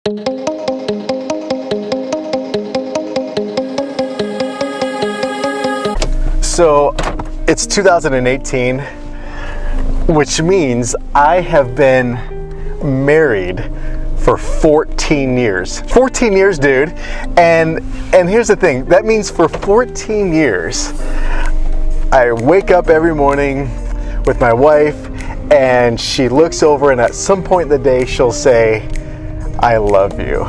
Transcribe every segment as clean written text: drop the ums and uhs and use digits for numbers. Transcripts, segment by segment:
So it's 2018, which means I have been married for 14 years. 14 years, dude. And here's the thing, that means for 14 years, I wake up every morning with my wife and she looks over and at some point in the day she'll say, "I love you."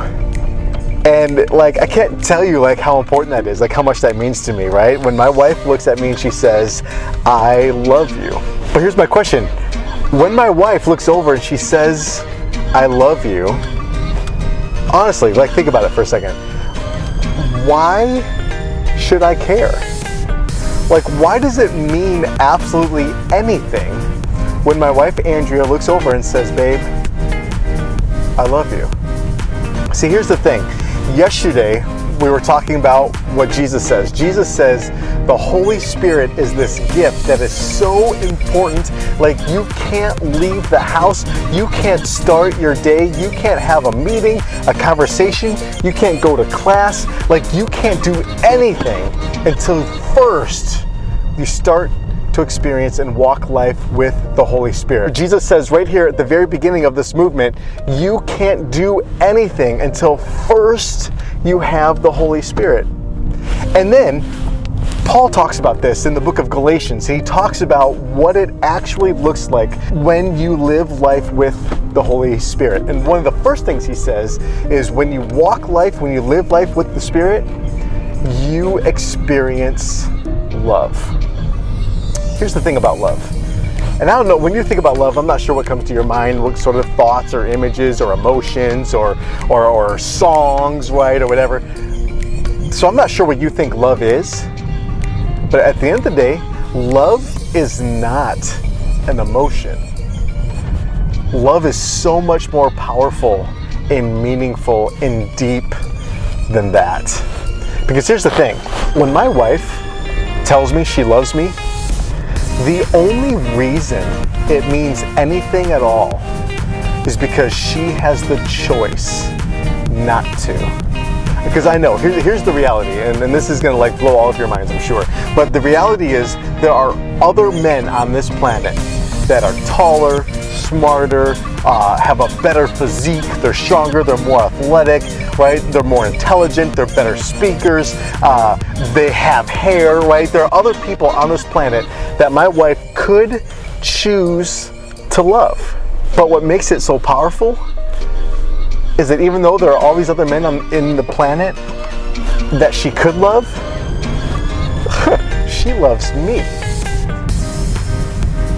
And like, I can't tell you like how important that is, like how much that means to me, right? When my wife looks at me and she says, "I love you." But here's my question. When my wife looks over and she says, "I love you," honestly, like think about it for a second. Why should I care? Like, why does it mean absolutely anything when my wife Andrea looks over and says, "Babe, I love you"? See, here's the thing. Yesterday, we were talking about what Jesus says. Jesus says the Holy Spirit is this gift that is so important. Like, you can't leave the house. You can't start your day. You can't have a meeting, a conversation. You can't go to class. Like, you can't do anything until first you start to experience and walk life with the Holy Spirit. Jesus says right here at the very beginning of this movement, you can't do anything until first you have the Holy Spirit. And then Paul talks about this in the book of Galatians. He talks about what it actually looks like when you live life with the Holy Spirit. And one of the first things he says is when you walk life, when you live life with the Spirit, you experience love. Here's the thing about love. And I don't know, when you think about love, I'm not sure what comes to your mind, what sort of thoughts or images or emotions or songs, right, or whatever. So I'm not sure what you think love is. But at the end of the day, love is not an emotion. Love is so much more powerful and meaningful and deep than that. Because here's the thing, when my wife tells me she loves me, the only reason it means anything at all is because she has the choice not to. Because I know, here's the reality, and this is gonna like blow all of your minds, I'm sure. But the reality is there are other men on this planet that are taller, smarter, have a better physique, they're stronger, they're more athletic, right? They're more intelligent, they're better speakers, they have hair, right? There are other people on this planet that my wife could choose to love. But what makes it so powerful is that even though there are all these other men in the planet that she could love, she loves me.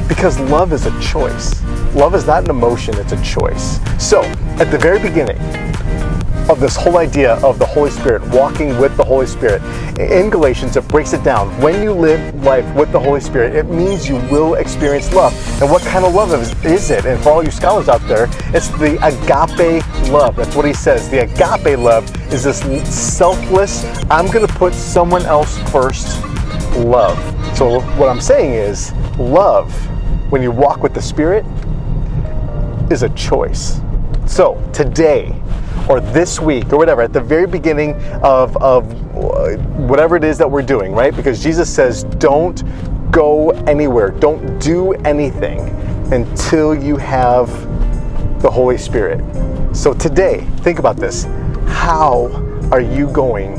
Because love is a choice. Love is not an emotion, it's a choice. So, at the very beginning of this whole idea of the Holy Spirit, walking with the Holy Spirit, in Galatians it breaks it down. When you live life with the Holy Spirit, it means you will experience love. And what kind of love is it? And for all you scholars out there, it's the agape love. That's what he says. The agape love is this selfless, I'm going to put someone else first love. So what I'm saying is, love, when you walk with the Spirit, is a choice. So today, or this week, or whatever, at the very beginning of whatever it is that we're doing, right? Because Jesus says, don't go anywhere, don't do anything until you have the Holy Spirit. So today, think about this. How are you going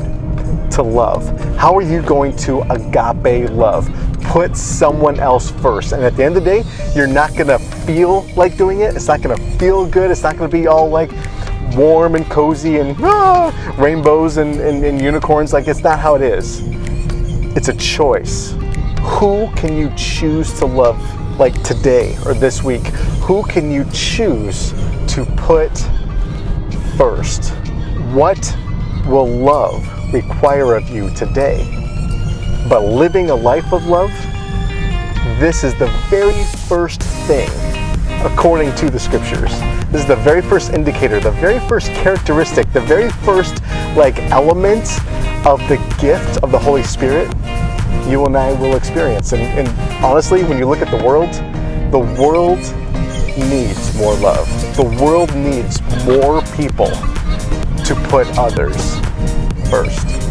to love? How are you going to agape love? Put someone else first. And at the end of the day, you're not gonna feel like doing it. It's not gonna feel good. It's not gonna be all like warm and cozy and rainbows and unicorns. Like, it's not how it is. It's a choice. Who can you choose to love, like today or this week? Who can you choose to put first? What will love require of you today? But living a life of love, this is the very first thing according to the scriptures. This is the very first indicator, the very first characteristic, the very first element of the gift of the Holy Spirit you and I will experience. And honestly, when you look at the world needs more love. The world needs more people to put others first.